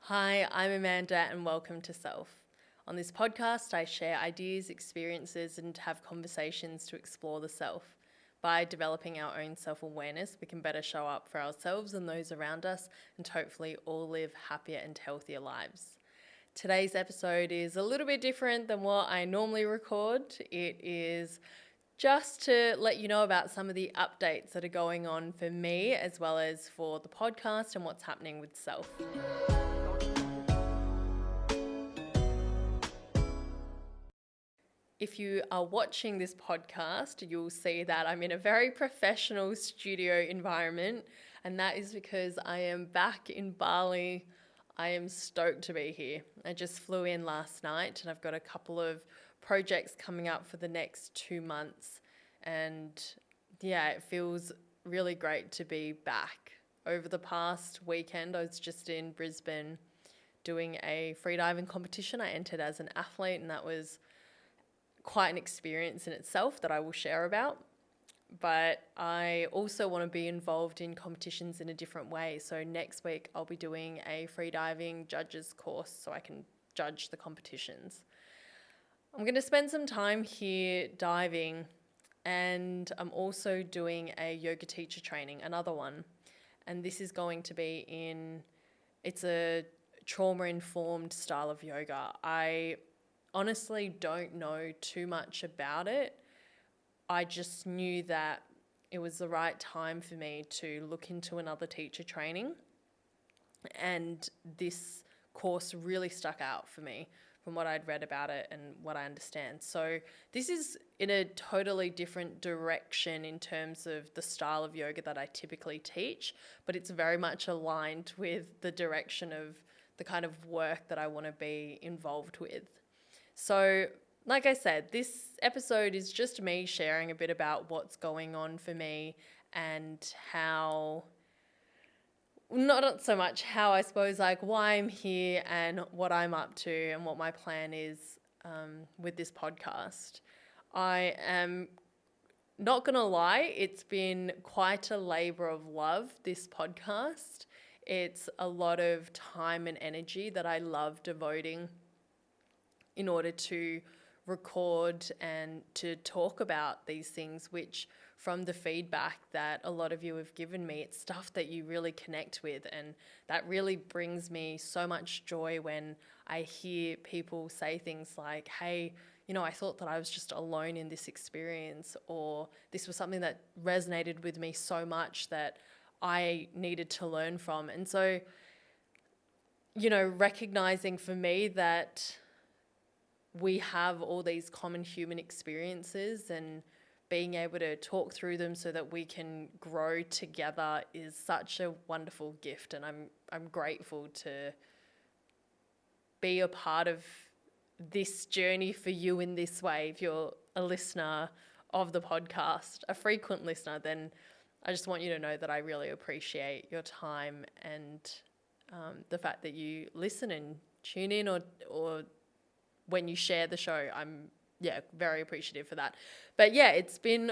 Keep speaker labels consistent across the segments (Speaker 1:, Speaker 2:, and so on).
Speaker 1: Hi, I'm Amanda and welcome to Self. On this podcast, I share ideas, experiences, and have conversations to explore the self. By developing our own self-awareness, we can better show up for ourselves and those around us and hopefully all live happier and healthier lives. Today's episode is a little bit different than what I normally record. It is just to let you know about some of the updates that are going on for me as well as for the podcast and what's happening with Self. If you are watching this podcast, you'll see that I'm in a very professional studio environment, and that is because I am back in Bali. I am stoked to be here. I just flew in last night, and I've got a couple of projects coming up for the next 2 months, and yeah, it feels really great to be back. Over the past weekend, I was just in Brisbane doing a freediving competition. I entered as an athlete, and that was quite an experience in itself that I will share about. But I also want to be involved in competitions in a different way. So next week I'll be doing a freediving judges course so I can judge the competitions. I'm going to spend some time here diving, and I'm also doing a yoga teacher training, another one. And this is going to be it's a trauma-informed style of yoga. I honestly don't know too much about it. I just knew that it was the right time for me to look into another teacher training. And this course really stuck out for me from what I'd read about it and what I understand. So this is in a totally different direction in terms of the style of yoga that I typically teach, but it's very much aligned with the direction of the kind of work that I want to be involved with. So, like I said, this episode is just me sharing a bit about what's going on for me and how, not so much how, I suppose, like why I'm here and what I'm up to and what my plan is with this podcast. I am not going to lie, it's been quite a labor of love, this podcast. It's a lot of time and energy that I love devoting in order to record and to talk about these things, which from the feedback that a lot of you have given me, it's stuff that you really connect with. And that really brings me so much joy when I hear people say things like, hey, I thought that I was just alone in this experience, or this was something that resonated with me so much that I needed to learn from. And so, recognizing for me that we have all these common human experiences and being able to talk through them so that we can grow together is such a wonderful gift. And I'm grateful to be a part of this journey for you in this way. If you're a listener of the podcast, a frequent listener, then I just want you to know that I really appreciate your time and the fact that you listen and tune in or when you share the show. I'm very appreciative for that. But it's been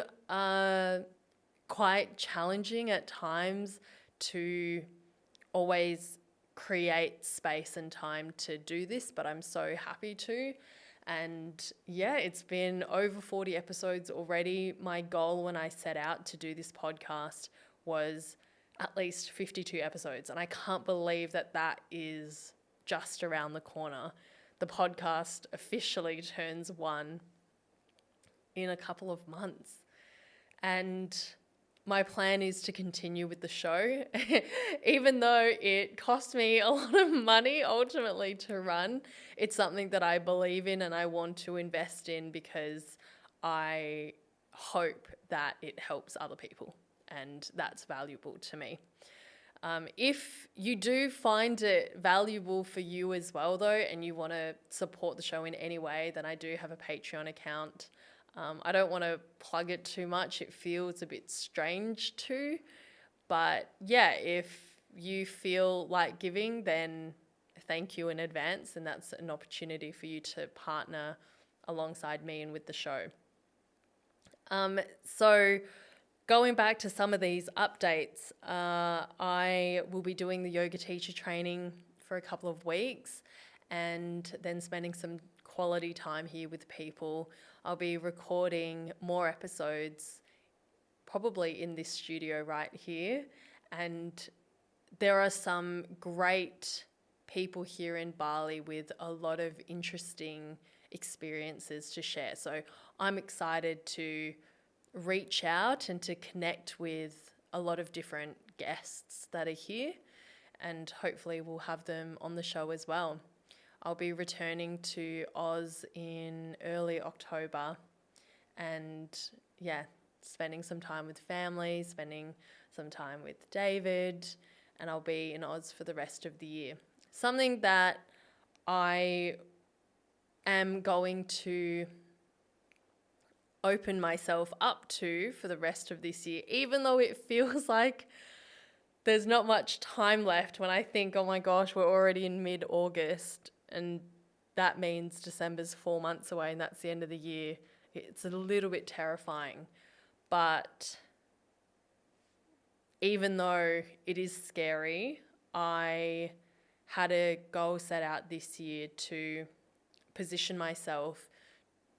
Speaker 1: quite challenging at times to always create space and time to do this, but I'm so happy to. And it's been over 40 episodes already. My goal when I set out to do this podcast was at least 52 episodes, and I can't believe that is just around the corner. The podcast officially turns 1 in a couple of months. And my plan is to continue with the show, even though it cost me a lot of money ultimately to run. It's something that I believe in and I want to invest in because I hope that it helps other people, and that's valuable to me. If you do find it valuable for you as well, though, and you want to support the show in any way, then I do have a Patreon account. I don't want to plug it too much. It feels a bit strange too. But if you feel like giving, then thank you in advance. And that's an opportunity for you to partner alongside me and with the show. So going back to some of these updates, I will be doing the yoga teacher training for a couple of weeks and then spending some quality time here with people. I'll be recording more episodes probably in this studio right here, and there are some great people here in Bali with a lot of interesting experiences to share. So I'm excited to reach out and to connect with a lot of different guests that are here, and hopefully we'll have them on the show as well. I'll be returning to Oz in early October, and yeah, spending some time with family, spending some time with David, and I'll be in Oz for the rest of the year. Something that I am going to open myself up to for the rest of this year, even though it feels like there's not much time left when I think, oh my gosh, we're already in mid-August, and that means December's 4 months away and that's the end of the year. It's a little bit terrifying. But even though it is scary, I had a goal set out this year to position myself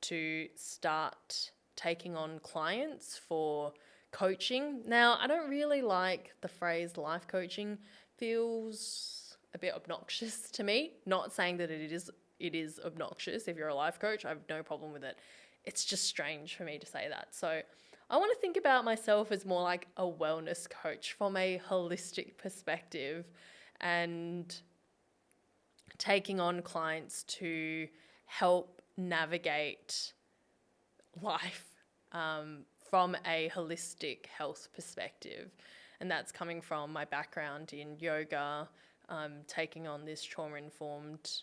Speaker 1: to start taking on clients for coaching. Now, I don't really like the phrase life coaching. Feels a bit obnoxious to me. Not saying that it is obnoxious. If you're a life coach, I have no problem with it. It's just strange for me to say that. So I want to think about myself as more like a wellness coach from a holistic perspective, and taking on clients to help navigate life from a holistic health perspective. And that's coming from my background in yoga, taking on this trauma-informed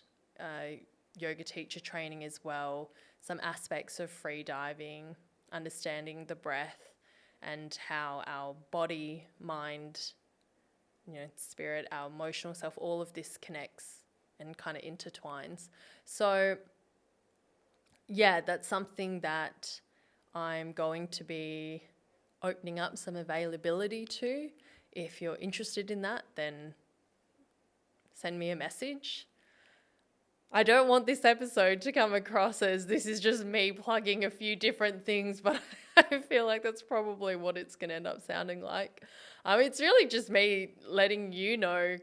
Speaker 1: yoga teacher training as well, some aspects of free diving, understanding the breath and how our body, mind, spirit, our emotional self, all of this connects and kind of intertwines. So yeah, that's something that I'm going to be opening up some availability to. If you're interested in that, then send me a message. I don't want this episode to come across as this is just me plugging a few different things, but I feel like that's probably what it's going to end up sounding like. It's really just me letting you know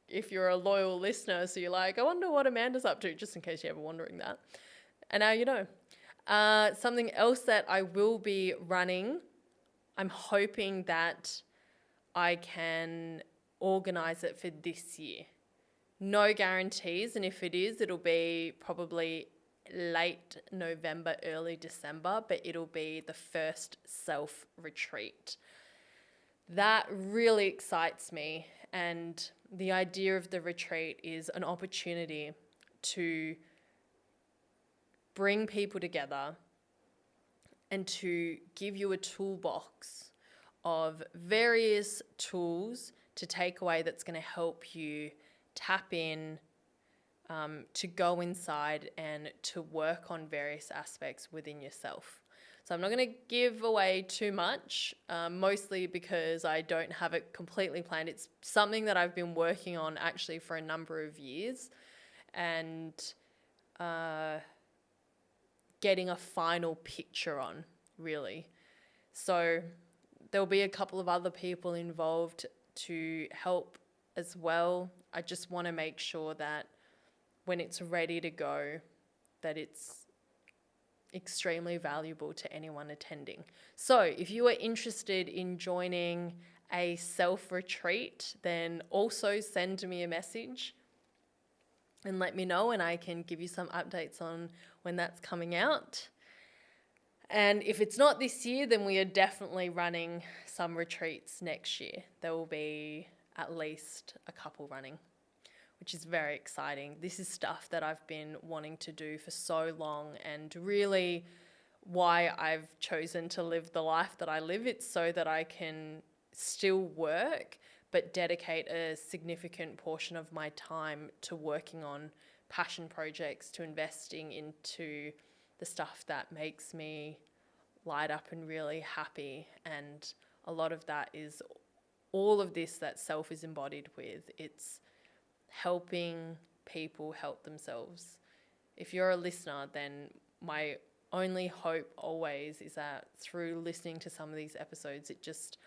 Speaker 1: if you're a loyal listener. So you're like, I wonder what Amanda's up to, just in case you're ever wondering that. And now you know. Something else that I will be running, I'm hoping that I can organise it for this year. No guarantees, and if it is, it'll be probably late November, early December, but it'll be the first self-retreat. That really excites me, and the idea of the retreat is an opportunity to bring people together and to give you a toolbox of various tools to take away that's going to help you tap in, to go inside and to work on various aspects within yourself. So I'm not going to give away too much, mostly because I don't have it completely planned. It's something that I've been working on actually for a number of years, and getting a final picture on, really. So there'll be a couple of other people involved to help as well. I just want to make sure that when it's ready to go, that it's extremely valuable to anyone attending. So if you are interested in joining a self-retreat, then also send me a message and let me know, and I can give you some updates on when that's coming out. And if it's not this year, then we are definitely running some retreats next year. There will be at least a couple running, which is very exciting. This is stuff that I've been wanting to do for so long, and really why I've chosen to live the life that I live. It's so that I can still work, but dedicate a significant portion of my time to working on passion projects, to investing into the stuff that makes me light up and really happy. And a lot of that is all of this that self is embodied with. It's helping people help themselves. If you're a listener, then my only hope always is that through listening to some of these episodes, it just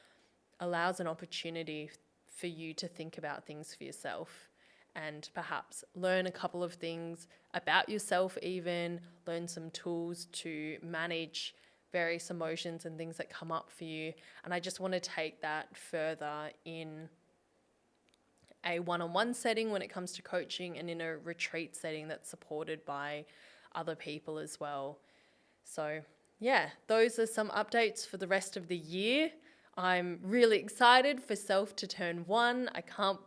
Speaker 1: allows an opportunity for you to think about things for yourself and perhaps learn a couple of things about yourself, even learn some tools to manage various emotions and things that come up for you. And I just want to take that further in a one-on-one setting when it comes to coaching, and in a retreat setting that's supported by other people as well. So yeah, those are some updates for the rest of the year. I'm really excited for Self to turn 1. I can't,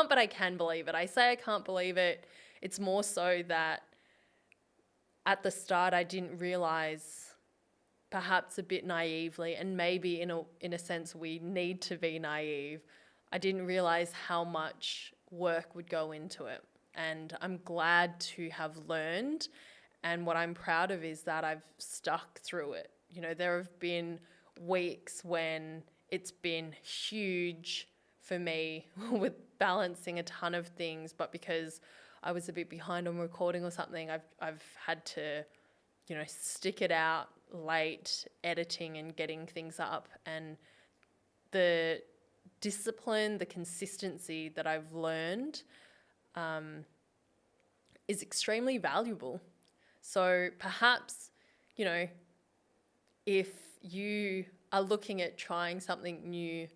Speaker 1: but I can believe it. I say I can't believe it. It's more so that at the start I didn't realize, perhaps a bit naively, and maybe in a sense we need to be naive, I didn't realize how much work would go into it. And I'm glad to have learned. And what I'm proud of is that I've stuck through it. You know, there have been weeks when it's been huge for me with balancing a ton of things, but because I was a bit behind on recording or something, I've had to, you know, stick it out late, editing and getting things up. And the discipline, the consistency that I've learned is extremely valuable. So perhaps, you know, if you are looking at trying something new,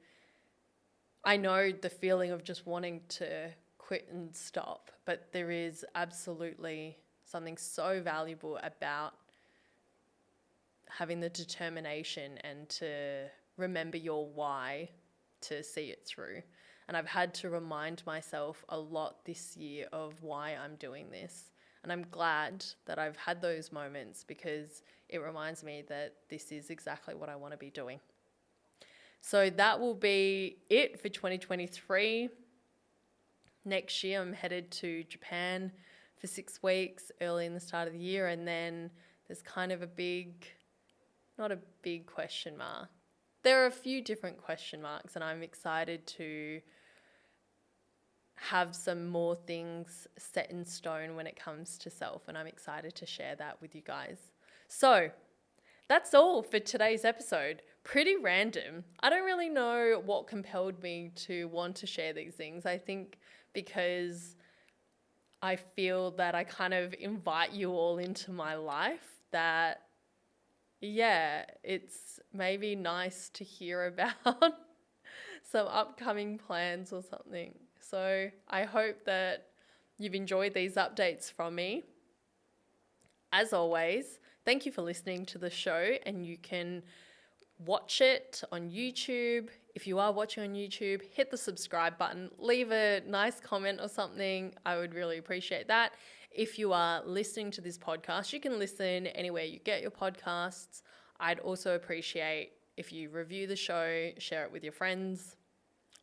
Speaker 1: I know the feeling of just wanting to quit and stop, but there is absolutely something so valuable about having the determination and to remember your why to see it through. And I've had to remind myself a lot this year of why I'm doing this. And I'm glad that I've had those moments, because it reminds me that this is exactly what I want to be doing. So that will be it for 2023. Next year, I'm headed to Japan for 6 weeks early in the start of the year. And then there's kind of not a big question mark. There are a few different question marks, and I'm excited to have some more things set in stone when it comes to self, and I'm excited to share that with you guys. So that's all for today's episode. Pretty random. I don't really know what compelled me to want to share these things. I think because I feel that I kind of invite you all into my life, that yeah, it's maybe nice to hear about some upcoming plans or something. So I hope that you've enjoyed these updates from me. As always, thank you for listening to the show, and you can watch it on YouTube. If you are watching on YouTube, hit the subscribe button, leave a nice comment or something. I would really appreciate that. If you are listening to this podcast, you can listen anywhere you get your podcasts. I'd also appreciate if you review the show, share it with your friends,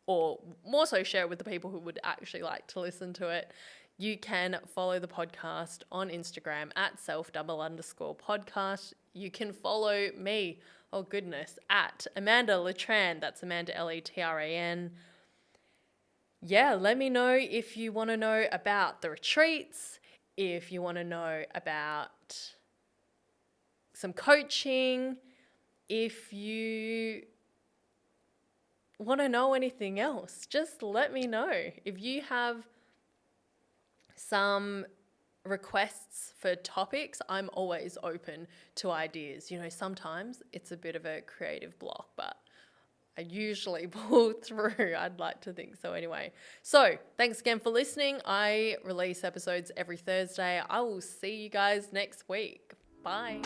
Speaker 1: or more so share it with the people who would actually like to listen to it. You can follow the podcast on Instagram at self_podcast. You can follow me, oh goodness, at Amanda Letran. That's Amanda Letran. Yeah, let me know if you want to know about the retreats, if you want to know about some coaching, if you want to know anything else, just let me know. If you have some requests for topics, I'm always open to ideas. You know, sometimes it's a bit of a creative block, but I usually pull through. I'd like to think so anyway. So thanks again for listening. I release episodes every Thursday. I will see you guys next week. Bye.